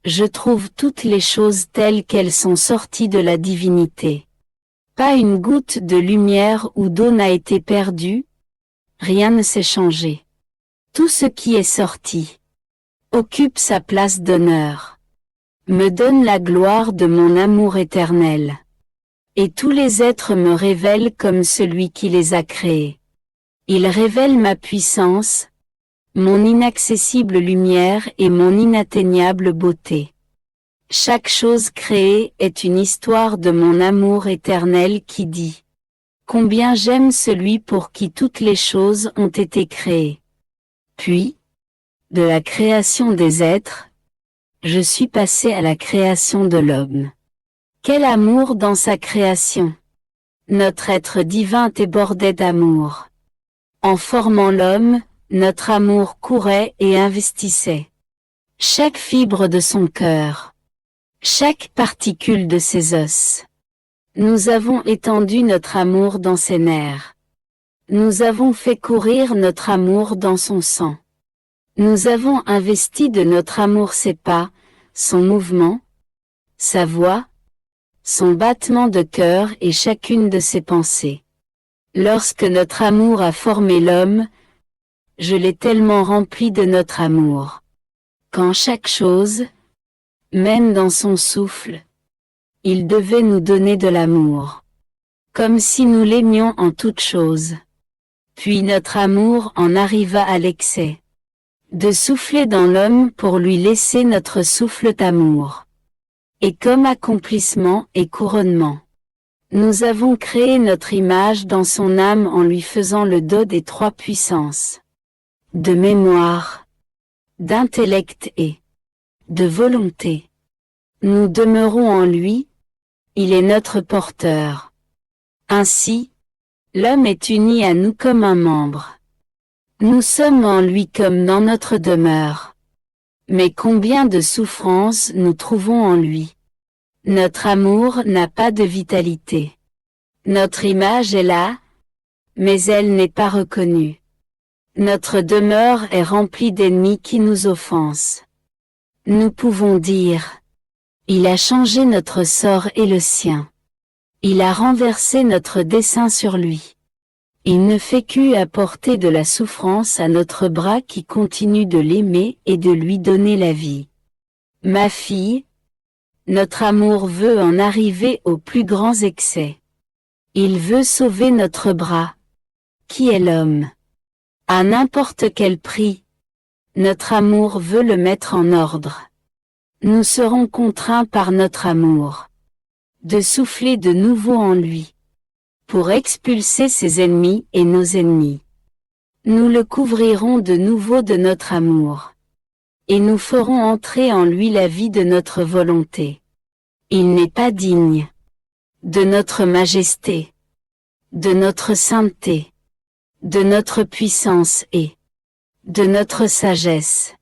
je trouve toutes les choses telles qu'elles sont sorties de la divinité. Pas une goutte de lumière ou d'eau n'a été perdue, rien ne s'est changé. Tout ce qui est sorti occupe sa place d'honneur, me donne la gloire de mon amour éternel. Et tous les êtres me révèlent comme celui qui les a créés. Ils révèlent ma puissance, mon inaccessible lumière et mon inatteignable beauté. Chaque chose créée est une histoire de mon amour éternel qui dit « Combien j'aime celui pour qui toutes les choses ont été créées ». Puis, de la création des êtres, je suis passé à la création de l'homme. Quel amour dans sa création! Notre être divin débordait d'amour. En formant l'homme, notre amour courait et investissait chaque fibre de son cœur, chaque particule de ses os. Nous avons étendu notre amour dans ses nerfs. Nous avons fait courir notre amour dans son sang. Nous avons investi de notre amour ses pas, son mouvement, sa voix, son battement de cœur et chacune de ses pensées. Lorsque notre amour a formé l'homme, je l'ai tellement rempli de notre amour. Qu'en chaque chose, même dans son souffle, il devait nous donner de l'amour. Comme si nous l'aimions en toutes choses. Puis notre amour en arriva à l'excès. De souffler dans l'homme pour lui laisser notre souffle d'amour. et comme accomplissement et couronnement. Nous avons créé notre image dans son âme en lui faisant le dos des trois puissances. De mémoire, d'intellect et de volonté. Nous demeurons en lui, il est notre porteur. Ainsi, l'homme est uni à nous comme un membre. Nous sommes en lui comme dans notre demeure. Mais combien de souffrances nous trouvons en lui. Notre amour n'a pas de vitalité. Notre image est là, mais elle n'est pas reconnue. Notre demeure est remplie d'ennemis qui nous offensent. Nous pouvons dire, il a changé notre sort et le sien. Il a renversé notre dessein sur lui. Il ne fait qu'apporter de la souffrance à notre bras qui continue de l'aimer et de lui donner la vie. Ma fille, notre amour veut en arriver aux plus grands excès. Il veut sauver notre bras, qui est l'homme. À n'importe quel prix, notre amour veut le mettre en ordre. Nous serons contraints par notre amour de souffler de nouveau en lui, pour expulser ses ennemis et nos ennemis. Nous le couvrirons de nouveau de notre amour, et nous ferons entrer en lui la vie de notre volonté. Il n'est pas digne de notre majesté, de notre sainteté, de notre puissance et de notre sagesse,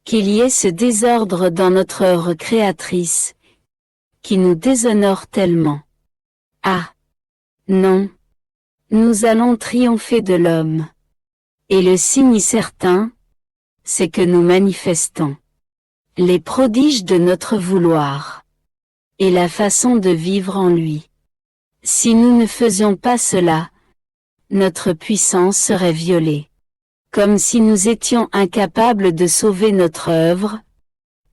qu'il y ait ce désordre dans notre œuvre créatrice, qui nous déshonore tellement. Ah! Non. Nous allons triompher de l'homme. Et le signe certain, c'est que nous manifestons les prodiges de notre vouloir, et la façon de vivre en lui. Si nous ne faisions pas cela, notre puissance serait violée. Comme si nous étions incapables de sauver notre œuvre,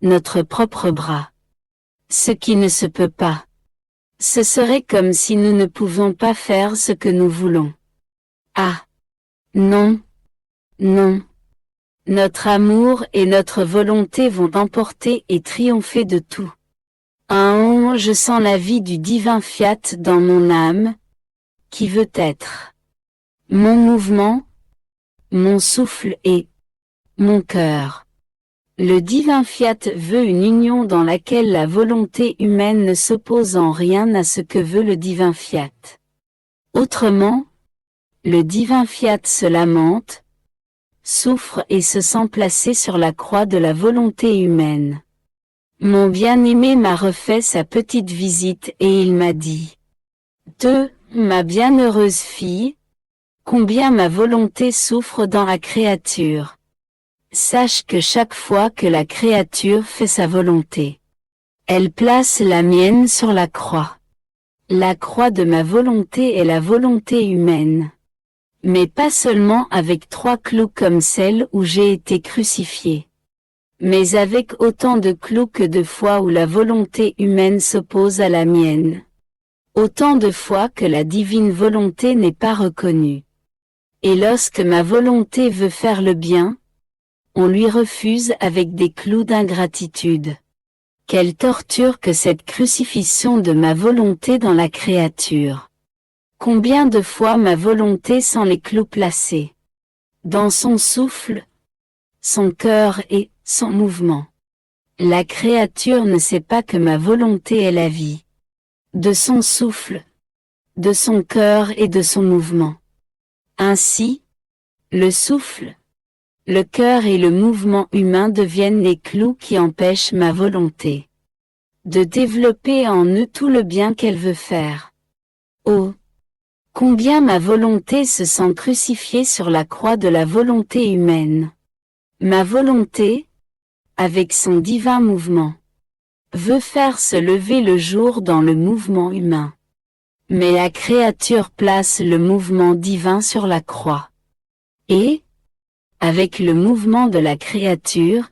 notre propre bras. Ce qui ne se peut pas. Ce serait comme si nous ne pouvions pas faire ce que nous voulons. Ah! Non! Non! Notre amour et notre volonté vont emporter et triompher de tout. Je sens la vie du divin fiat dans mon âme, qui veut être mon mouvement, mon souffle et mon cœur. Le divin fiat veut une union dans laquelle la volonté humaine ne s'oppose en rien à ce que veut le divin fiat. Autrement, le divin fiat se lamente, souffre et se sent placé sur la croix de la volonté humaine. Mon bien-aimé m'a refait sa petite visite et il m'a dit « Ma bienheureuse fille, combien ma volonté souffre dans la créature. Sache que chaque fois que la créature fait sa volonté, elle place la mienne sur la croix. La croix de ma volonté est la volonté humaine. Mais pas seulement avec 3 clous comme celle où j'ai été crucifié. Mais avec autant de clous que de fois où la volonté humaine s'oppose à la mienne. Autant de fois que la divine volonté n'est pas reconnue. Et lorsque ma volonté veut faire le bien, on lui refuse avec des clous d'ingratitude. Quelle torture que cette crucifixion de ma volonté dans la créature. Combien de fois ma volonté sans les clous placés dans son souffle, son cœur et son mouvement. La créature ne sait pas que ma volonté est la vie. De son souffle, de son cœur et de son mouvement. Ainsi, le souffle, le cœur et le mouvement humain deviennent les clous qui empêchent ma volonté de développer en eux tout le bien qu'elle veut faire. Oh! Combien ma volonté se sent crucifiée sur la croix de la volonté humaine. Ma volonté, avec son divin mouvement, veut faire se lever le jour dans le mouvement humain. Mais la créature place le mouvement divin sur la croix. Et, avec le mouvement de la créature,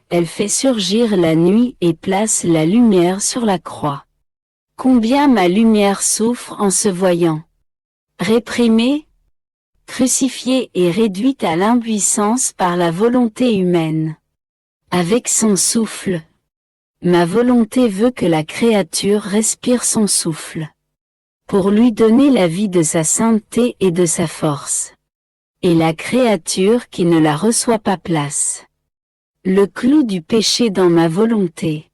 elle fait surgir la nuit et place la lumière sur la croix. Combien ma lumière souffre en se voyant réprimée, crucifiée et réduite à l'impuissance par la volonté humaine. Avec son souffle, Ma volonté veut que la créature respire son souffle, pour lui donner la vie de sa sainteté et de sa force. Et la créature qui ne la reçoit pas place le clou du péché dans ma volonté,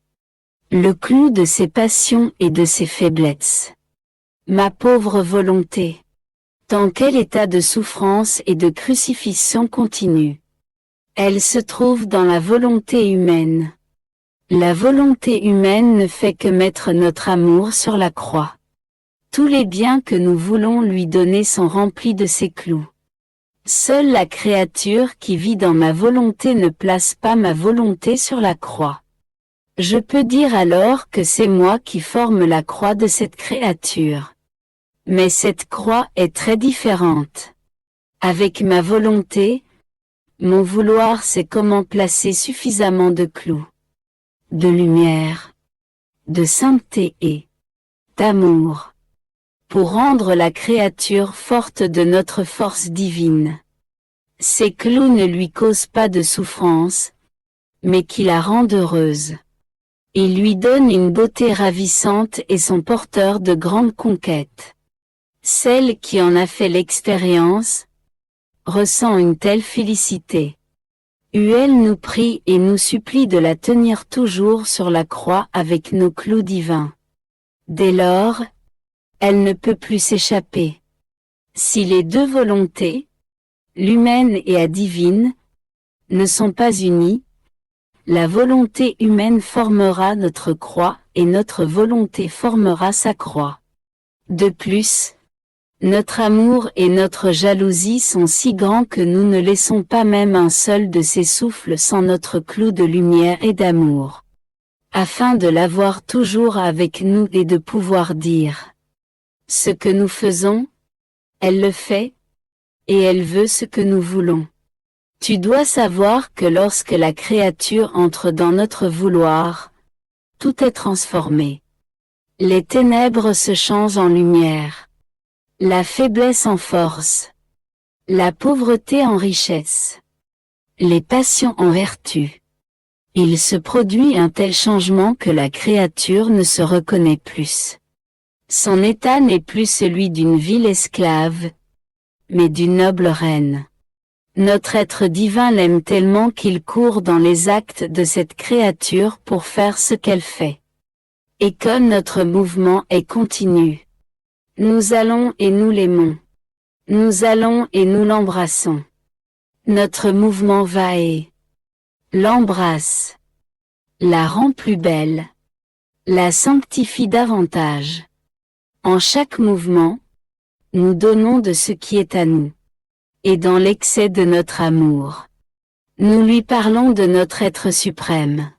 le clou de ses passions et de ses faiblesses. Ma pauvre volonté, dans quel état de souffrance et de crucifixion continue. Elle se trouve dans la volonté humaine. La volonté humaine ne fait que mettre notre amour sur la croix. Tous les biens que nous voulons lui donner sont remplis de ces clous. Seule la créature qui vit dans ma volonté ne place pas ma volonté sur la croix. Je peux dire alors que c'est moi qui forme la croix de cette créature. Mais cette croix est très différente. Avec ma volonté, mon vouloir sait comment placer suffisamment de clous, de lumière, de sainteté et d'amour, pour rendre la créature forte de notre force divine. Ces clous ne lui causent pas de souffrance, mais qui la rendent heureuse. Ils lui donnent une beauté ravissante et sont porteurs de grandes conquêtes. Celle qui en a fait l'expérience ressent une telle félicité. Elle nous prie et nous supplie de la tenir toujours sur la croix avec nos clous divins. Dès lors, elle ne peut plus s'échapper. Si les deux volontés, l'humaine et la divine, ne sont pas unies, la volonté humaine formera notre croix et notre volonté formera sa croix. De plus, notre amour et notre jalousie sont si grands que nous ne laissons pas même un seul de ces souffles sans notre clou de lumière et d'amour. Afin de l'avoir toujours avec nous et de pouvoir dire ce que nous faisons, elle le fait, et elle veut ce que nous voulons. Tu dois savoir que lorsque la créature entre dans notre vouloir, tout est transformé. Les ténèbres se changent en lumière, la faiblesse en force, la pauvreté en richesse, les passions en vertu. Il se produit un tel changement que la créature ne se reconnaît plus. Son état n'est plus celui d'une vile esclave, mais d'une noble reine. Notre être divin l'aime tellement qu'il court dans les actes de cette créature pour faire ce qu'elle fait. Et comme notre mouvement est continu, nous allons et nous l'aimons. Nous allons et nous l'embrassons. Notre mouvement va et l'embrasse, la rend plus belle, la sanctifie davantage. En chaque mouvement, nous donnons de ce qui est à nous. Et dans l'excès de notre amour, nous lui parlons de notre être suprême.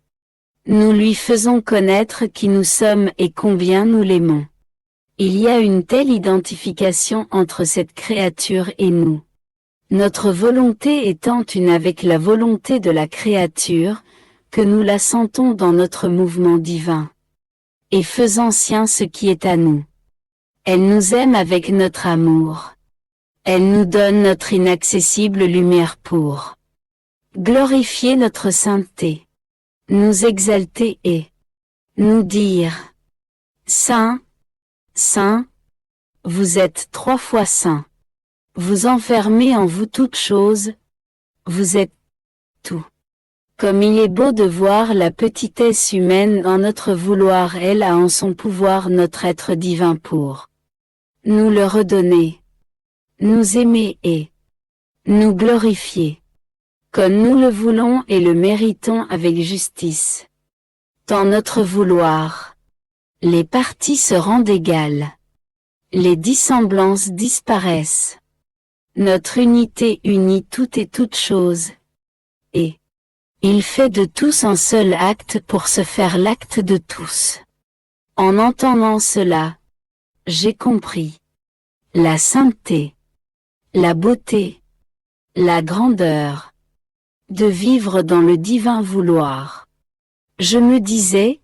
Nous lui faisons connaître qui nous sommes et combien nous l'aimons. Il y a une telle identification entre cette créature et nous. Notre volonté étant une avec la volonté de la créature, que nous la sentons dans notre mouvement divin. Et faisant sien ce qui est à nous. Elle nous aime avec notre amour. Elle nous donne notre inaccessible lumière pour glorifier notre sainteté, nous exalter et nous dire « Saint, Saint, vous êtes 3 fois saint. Vous enfermez en vous toutes choses, vous êtes tout. » Comme il est beau de voir la petitesse humaine dans notre vouloir, elle a en son pouvoir notre être divin pour nous le redonner. Nous aimer et nous glorifier, comme nous le voulons et le méritons avec justice. Dans notre vouloir, les parties se rendent égales, les dissemblances disparaissent. Notre unité unit tout et toute chose, et il fait de tous un seul acte pour se faire l'acte de tous. En entendant cela, j'ai compris la sainteté, la beauté, la grandeur, de vivre dans le divin vouloir. Je me disais,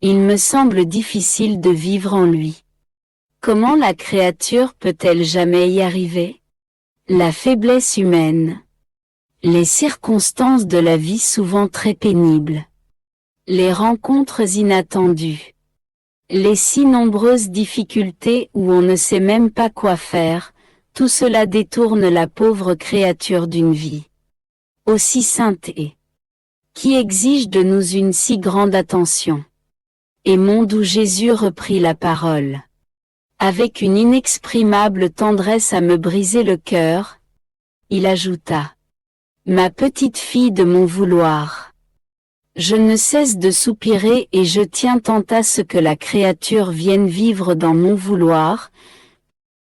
il me semble difficile de vivre en lui. Comment la créature peut-elle jamais y arriver? La faiblesse humaine, les circonstances de la vie souvent très pénibles, les rencontres inattendues, les si nombreuses difficultés où on ne sait même pas quoi faire, tout cela détourne la pauvre créature d'une vie aussi sainte et qui exige de nous une si grande attention. Et monde où Jésus reprit la parole. Avec une inexprimable tendresse à me briser le cœur, il ajouta: Ma petite fille de mon vouloir. Je ne cesse de soupirer et je tiens tant à ce que la créature vienne vivre dans mon vouloir,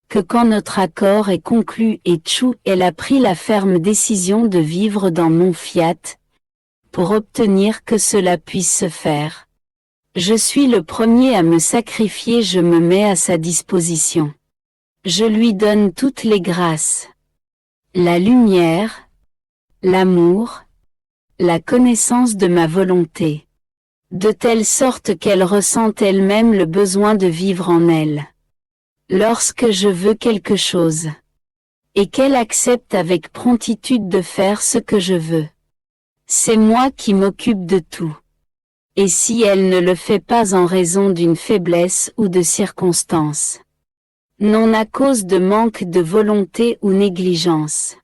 que quand notre accord est conclu et Chou, elle a pris la ferme décision de vivre dans mon fiat, pour obtenir que cela puisse se faire. Je suis le premier à me sacrifier, je me mets à sa disposition. Je lui donne toutes les grâces. La lumière, l'amour, la connaissance de ma volonté. De telle sorte qu'elle ressente elle-même le besoin de vivre en elle. Lorsque je veux quelque chose. Et qu'elle accepte avec promptitude de faire ce que je veux. C'est moi qui m'occupe de tout. Et si elle ne le fait pas en raison d'une faiblesse ou de circonstances. Non à cause de manque de volonté ou négligence.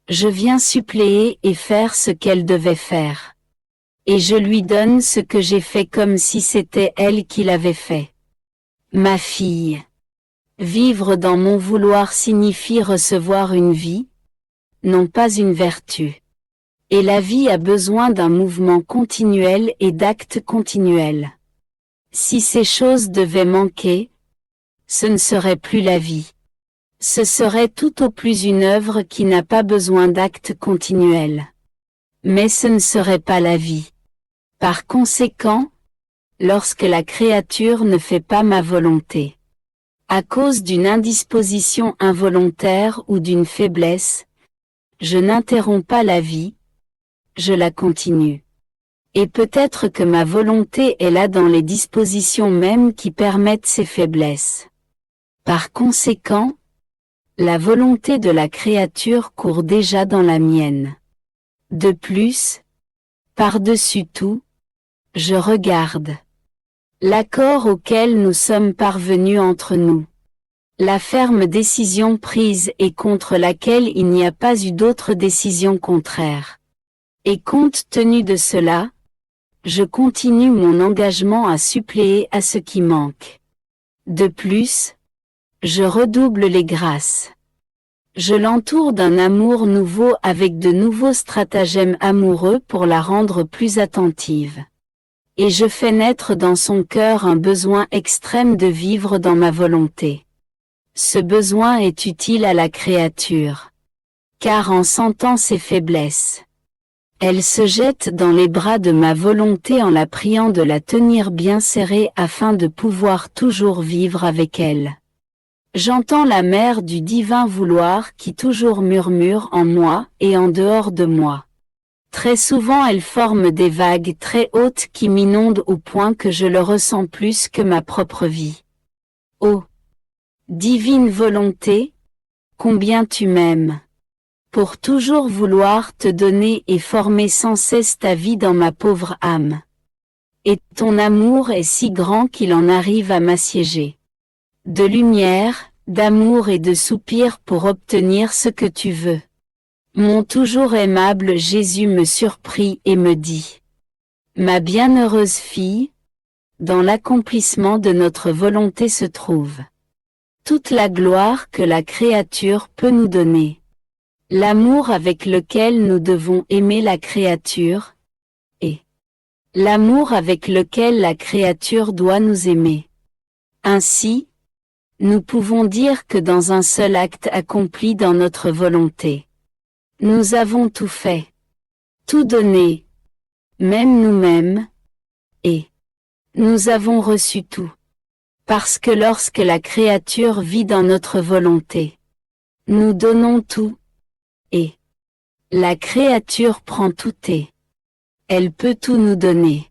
Je viens suppléer et faire ce qu'elle devait faire. Et je lui donne ce que j'ai fait comme si c'était elle qui l'avait fait. Ma fille. Vivre dans mon vouloir signifie recevoir une vie, non pas une vertu. Et la vie a besoin d'un mouvement continuel et d'actes continuels. Si ces choses devaient manquer, ce ne serait plus la vie. Ce serait tout au plus une œuvre qui n'a pas besoin d'actes continuels. Mais ce ne serait pas la vie. Par conséquent, lorsque la créature ne fait pas ma volonté, à cause d'une indisposition involontaire ou d'une faiblesse, je n'interromps pas la vie, je la continue. Et peut-être que ma volonté est là dans les dispositions mêmes qui permettent ces faiblesses. Par conséquent, la volonté de la créature court déjà dans la mienne. De plus, par-dessus tout, je regarde l'accord auquel nous sommes parvenus entre nous. La ferme décision prise et contre laquelle il n'y a pas eu d'autre décision contraire. Et compte tenu de cela, je continue mon engagement à suppléer à ce qui manque. De plus, je redouble les grâces. Je l'entoure d'un amour nouveau avec de nouveaux stratagèmes amoureux pour la rendre plus attentive. Et je fais naître dans son cœur un besoin extrême de vivre dans ma volonté. Ce besoin est utile à la créature. Car en sentant ses faiblesses, elle se jette dans les bras de ma volonté en la priant de la tenir bien serrée afin de pouvoir toujours vivre avec elle. J'entends la mère du divin vouloir qui toujours murmure en moi et en dehors de moi. Très souvent elle forme des vagues très hautes qui m'inondent au point que je le ressens plus que ma propre vie. Ô divine volonté, combien tu m'aimes! Pour toujours vouloir te donner et former sans cesse ta vie dans ma pauvre âme. Et ton amour est si grand qu'il en arrive à m'assiéger. De lumière, d'amour et de soupirs pour obtenir ce que tu veux. Mon toujours aimable Jésus me surprit et me dit: Ma bienheureuse fille, dans l'accomplissement de notre volonté se trouve toute la gloire que la créature peut nous donner. L'amour avec lequel nous devons aimer la créature, et l'amour avec lequel la créature doit nous aimer. Ainsi, nous pouvons dire que dans un seul acte accompli dans notre volonté, nous avons tout fait, tout donné, même nous-mêmes, et nous avons reçu tout. Parce que lorsque la créature vit dans notre volonté, nous donnons tout, et la créature prend tout et elle peut tout nous donner.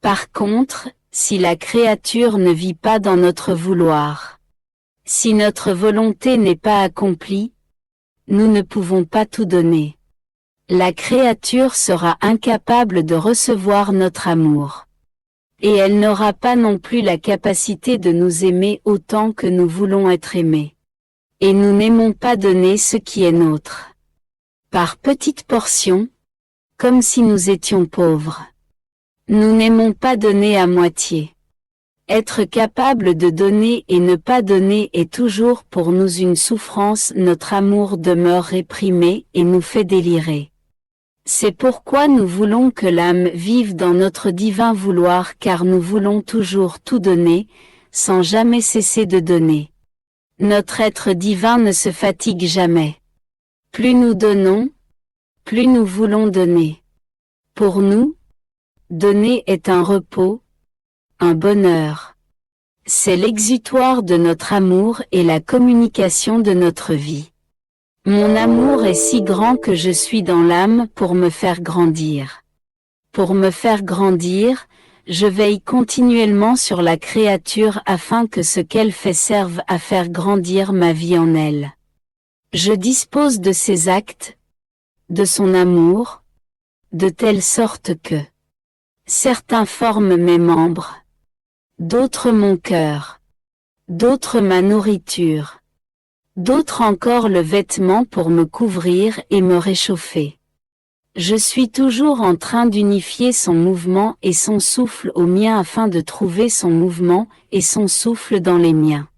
Par contre, si la créature ne vit pas dans notre vouloir, si notre volonté n'est pas accomplie, nous ne pouvons pas tout donner. la créature sera incapable de recevoir notre amour. Et elle n'aura pas non plus la capacité de nous aimer autant que nous voulons être aimés. Et nous n'aimons pas donner ce qui est nôtre. Par petites portions, comme si nous étions pauvres. Nous n'aimons pas donner à moitié. Être capable de donner et ne pas donner est toujours pour nous une souffrance, notre amour demeure réprimé et nous fait délirer. C'est pourquoi nous voulons que l'âme vive dans notre divin vouloir, car nous voulons toujours tout donner, sans jamais cesser de donner. Notre être divin ne se fatigue jamais. Plus nous donnons, plus nous voulons donner. Pour nous, donner est un repos, un bonheur. C'est l'exutoire de notre amour et la communication de notre vie. Mon amour est si grand que je suis dans l'âme pour me faire grandir. Pour me faire grandir, je veille continuellement sur la créature afin que ce qu'elle fait serve à faire grandir ma vie en elle. Je dispose de ses actes, de son amour, de telle sorte que certains forment mes membres, d'autres mon cœur, d'autres ma nourriture, d'autres encore le vêtement pour me couvrir et me réchauffer. Je suis toujours en train d'unifier son mouvement et son souffle au mien afin de trouver son mouvement et son souffle dans les miens.